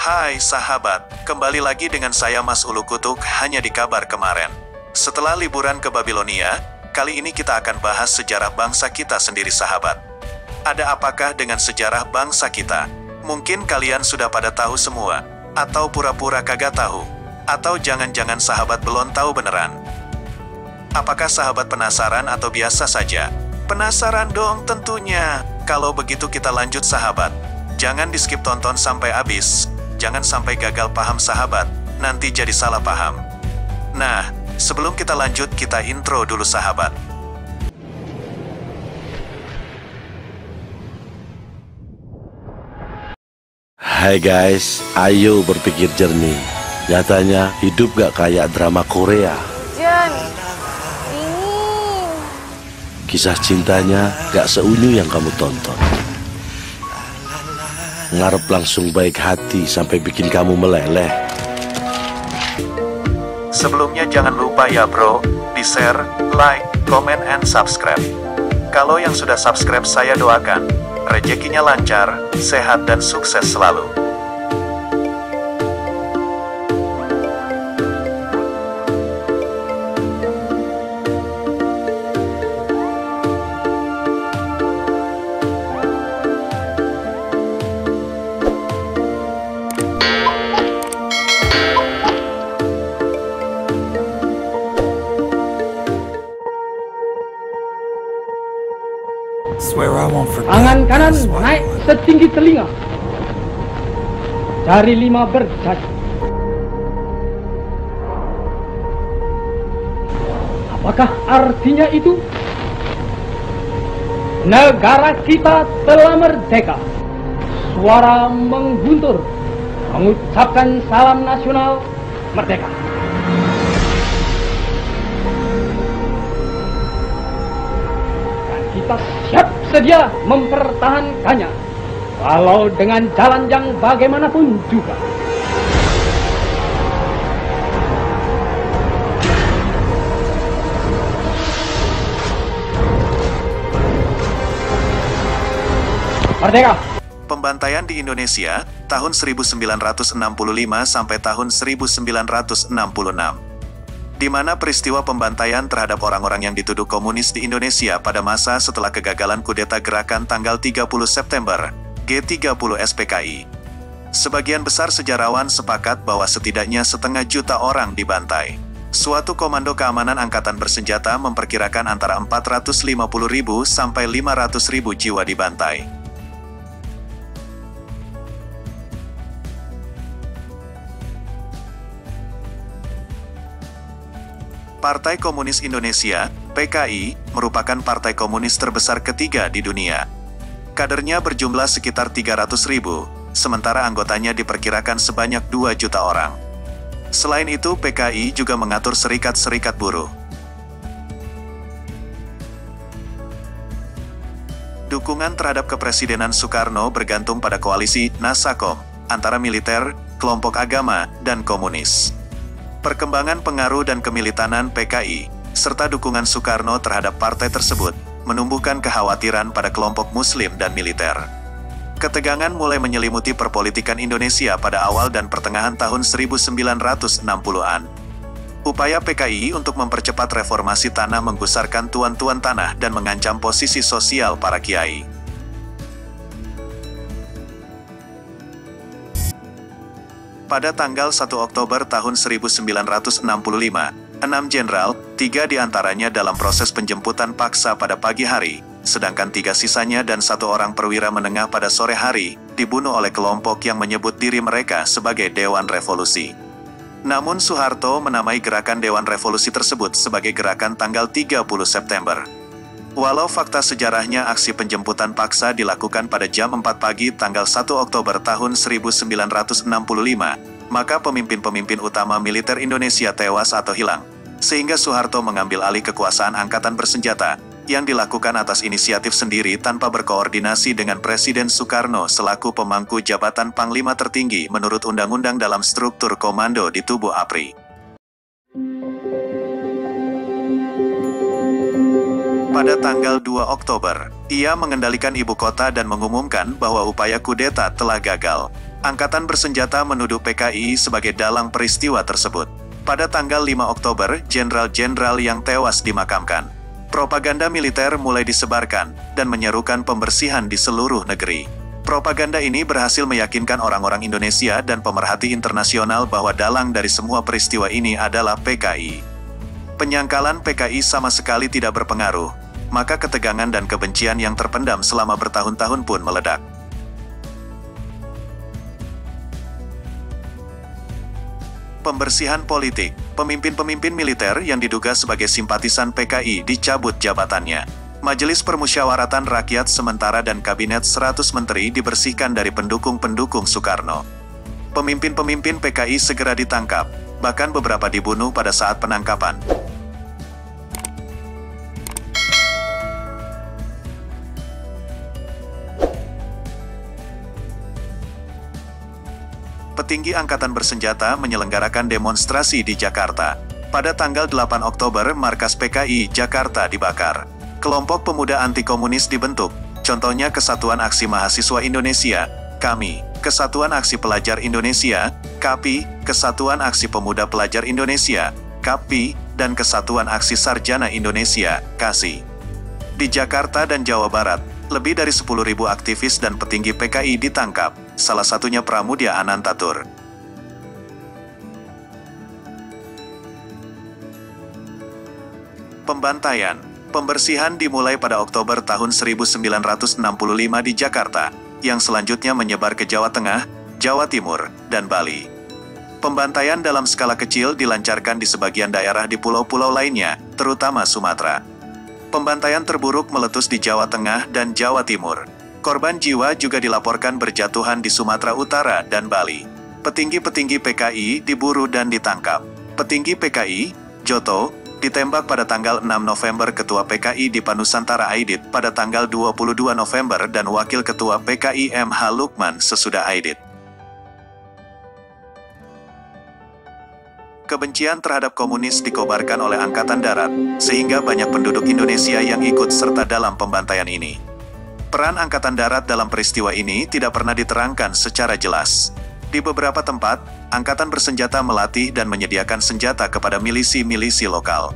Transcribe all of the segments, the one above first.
Hai sahabat, kembali lagi dengan saya Mas Ulu Kutuk hanya di kabar kemarin. Setelah liburan ke Babilonia, kali ini kita akan bahas sejarah bangsa kita sendiri sahabat. Ada apakah dengan sejarah bangsa kita? Mungkin kalian sudah pada tahu semua, atau pura-pura kagak tahu, atau jangan-jangan sahabat belum tahu beneran. Apakah sahabat penasaran atau biasa saja? Penasaran dong tentunya. Kalau begitu kita lanjut sahabat. Jangan di skip tonton sampai habis. Jangan sampai gagal paham sahabat, nanti jadi salah paham. Nah, sebelum kita lanjut kita intro dulu sahabat. Hai guys, ayo berpikir jernih. Nyatanya hidup gak kayak drama Korea. Jen, ini Kisah cintanya gak seunyu yang kamu tonton. Ngarep langsung baik hati sampai bikin kamu meleleh. Sebelumnya jangan lupa ya bro, di share, like, comment, and subscribe. Kalau yang sudah subscribe saya doakan, rezekinya lancar, sehat dan sukses selalu. Tangan kanan naik setinggi telinga. Jari 5 berjari. Apakah artinya itu? Negara kita telah merdeka. Suara mengguntur mengucapkan salam nasional merdeka. Dan kita siap sedia mempertahankannya, walau dengan jalan yang bagaimanapun juga. Merdeka! Pembantaian di Indonesia, tahun 1965 sampai tahun 1966. Di mana peristiwa pembantaian terhadap orang-orang yang dituduh komunis di Indonesia pada masa setelah kegagalan kudeta gerakan tanggal 30 September, G30 SPKI. Sebagian besar sejarawan sepakat bahwa setidaknya 500.000 orang dibantai. Suatu komando keamanan angkatan bersenjata memperkirakan antara 450.000 sampai 500.000 jiwa dibantai. Partai Komunis Indonesia, PKI, merupakan partai komunis terbesar ketiga di dunia. Kadernya berjumlah sekitar 300.000, sementara anggotanya diperkirakan sebanyak 2 juta orang. Selain itu, PKI juga mengatur serikat-serikat buruh. Dukungan terhadap kepresidenan Soekarno bergantung pada koalisi Nasakom, antara militer, kelompok agama, dan komunis. Perkembangan pengaruh dan kemilitanan PKI, serta dukungan Soekarno terhadap partai tersebut, menumbuhkan kekhawatiran pada kelompok muslim dan militer. Ketegangan mulai menyelimuti perpolitikan Indonesia pada awal dan pertengahan tahun 1960-an. Upaya PKI untuk mempercepat reformasi tanah menggusarkan tuan-tuan tanah dan mengancam posisi sosial para kiai. Pada tanggal 1 Oktober tahun 1965, 6 jenderal, 3 diantaranya dalam proses penjemputan paksa pada pagi hari, sedangkan 3 sisanya dan 1 orang perwira menengah pada sore hari, dibunuh oleh kelompok yang menyebut diri mereka sebagai Dewan Revolusi. Namun Soeharto menamai gerakan Dewan Revolusi tersebut sebagai gerakan tanggal 30 September. Walau fakta sejarahnya aksi penjemputan paksa dilakukan pada jam 4 pagi tanggal 1 Oktober tahun 1965, maka pemimpin-pemimpin utama militer Indonesia tewas atau hilang, sehingga Soeharto mengambil alih kekuasaan angkatan bersenjata, yang dilakukan atas inisiatif sendiri tanpa berkoordinasi dengan Presiden Soekarno selaku pemangku jabatan Panglima tertinggi menurut undang-undang dalam struktur komando di tubuh APRI. Pada tanggal 2 Oktober, ia mengendalikan ibu kota dan mengumumkan bahwa upaya kudeta telah gagal. Angkatan bersenjata menuduh PKI sebagai dalang peristiwa tersebut. Pada tanggal 5 Oktober, jenderal-jenderal yang tewas dimakamkan. Propaganda militer mulai disebarkan dan menyerukan pembersihan di seluruh negeri. Propaganda ini berhasil meyakinkan orang-orang Indonesia dan pemerhati internasional bahwa dalang dari semua peristiwa ini adalah PKI. Penyangkalan PKI sama sekali tidak berpengaruh, maka ketegangan dan kebencian yang terpendam selama bertahun-tahun pun meledak. Pembersihan politik. Pemimpin-pemimpin militer yang diduga sebagai simpatisan PKI dicabut jabatannya. Majelis Permusyawaratan Rakyat sementara dan Kabinet 100 Menteri dibersihkan dari pendukung-pendukung Soekarno. Pemimpin-pemimpin PKI segera ditangkap, bahkan beberapa dibunuh pada saat penangkapan. Petinggi Angkatan Bersenjata menyelenggarakan demonstrasi di Jakarta. Pada tanggal 8 Oktober, markas PKI Jakarta dibakar. Kelompok pemuda anti-komunis dibentuk, contohnya Kesatuan Aksi Mahasiswa Indonesia, KAMI, Kesatuan Aksi Pelajar Indonesia, KAPI, Kesatuan Aksi Pemuda Pelajar Indonesia, KAPI, dan Kesatuan Aksi Sarjana Indonesia, KASI. Di Jakarta dan Jawa Barat, lebih dari 10.000 aktivis dan petinggi PKI ditangkap, salah satunya Pramudia Anantatur. Pembantaian. Pembersihan dimulai pada Oktober tahun 1965 di Jakarta, yang selanjutnya menyebar ke Jawa Tengah, Jawa Timur, dan Bali. Pembantaian dalam skala kecil dilancarkan di sebagian daerah di pulau-pulau lainnya, terutama Sumatera. Pembantaian terburuk meletus di Jawa Tengah dan Jawa Timur. Korban jiwa juga dilaporkan berjatuhan di Sumatera Utara dan Bali. Petinggi-petinggi PKI diburu dan ditangkap. Petinggi PKI, Joto, ditembak pada tanggal 6 November, Ketua PKI Dipa Nusantara Aidit pada tanggal 22 November dan Wakil Ketua PKI MH Lukman sesudah Aidit. Kebencian terhadap komunis dikobarkan oleh Angkatan Darat, sehingga banyak penduduk Indonesia yang ikut serta dalam pembantaian ini. Peran Angkatan Darat dalam peristiwa ini tidak pernah diterangkan secara jelas. Di beberapa tempat, Angkatan Bersenjata melatih dan menyediakan senjata kepada milisi-milisi lokal.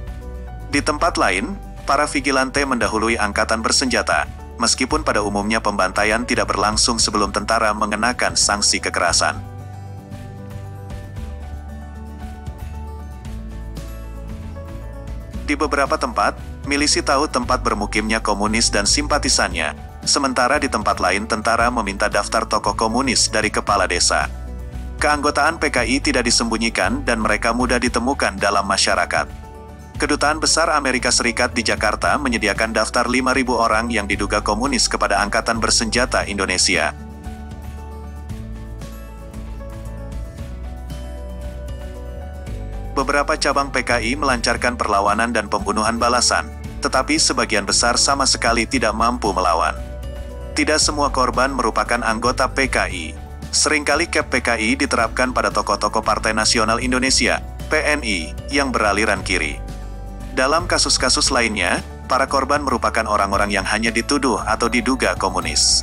Di tempat lain, para vigilante mendahului Angkatan Bersenjata, meskipun pada umumnya pembantaian tidak berlangsung sebelum tentara mengenakan sanksi kekerasan. Di beberapa tempat, milisi tahu tempat bermukimnya komunis dan simpatisannya, sementara di tempat lain tentara meminta daftar tokoh komunis dari kepala desa. Keanggotaan PKI tidak disembunyikan dan mereka mudah ditemukan dalam masyarakat. Kedutaan Besar Amerika Serikat di Jakarta menyediakan daftar 5.000 orang yang diduga komunis kepada Angkatan Bersenjata Indonesia. Beberapa cabang PKI melancarkan perlawanan dan pembunuhan balasan, tetapi sebagian besar sama sekali tidak mampu melawan. Tidak semua korban merupakan anggota PKI. Seringkali cap PKI diterapkan pada tokoh-tokoh Partai Nasional Indonesia, PNI, yang beraliran kiri. Dalam kasus-kasus lainnya, para korban merupakan orang-orang yang hanya dituduh atau diduga komunis.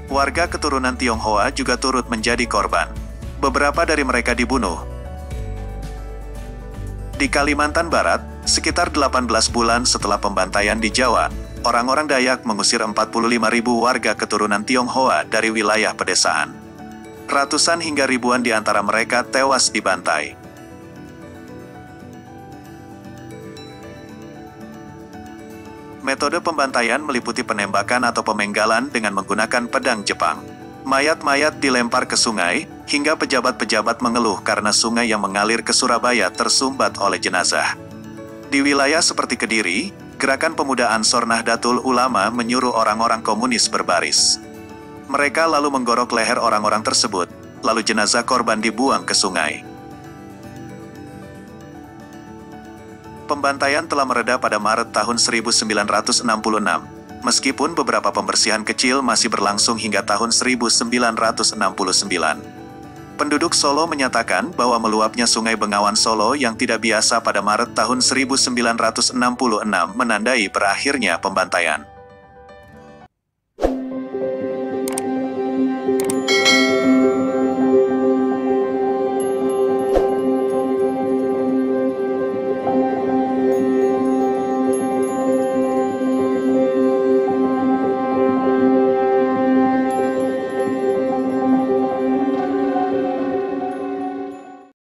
Warga keturunan Tionghoa juga turut menjadi korban. Beberapa dari mereka dibunuh. Di Kalimantan Barat, sekitar 18 bulan setelah pembantaian di Jawa, orang-orang Dayak mengusir 45.000 warga keturunan Tionghoa dari wilayah pedesaan. Ratusan hingga ribuan di antara mereka tewas dibantai. Metode pembantaian meliputi penembakan atau pemenggalan dengan menggunakan pedang Jepang. Mayat-mayat dilempar ke sungai, hingga pejabat-pejabat mengeluh karena sungai yang mengalir ke Surabaya tersumbat oleh jenazah. Di wilayah seperti Kediri, Gerakan Pemuda Ansor Nahdlatul Ulama menyuruh orang-orang komunis berbaris. Mereka lalu menggorok leher orang-orang tersebut, lalu jenazah korban dibuang ke sungai. Pembantaian telah mereda pada Maret tahun 1966, meskipun beberapa pembersihan kecil masih berlangsung hingga tahun 1969. Penduduk Solo menyatakan bahwa meluapnya Sungai Bengawan Solo yang tidak biasa pada Maret tahun 1966 menandai berakhirnya pembantaian.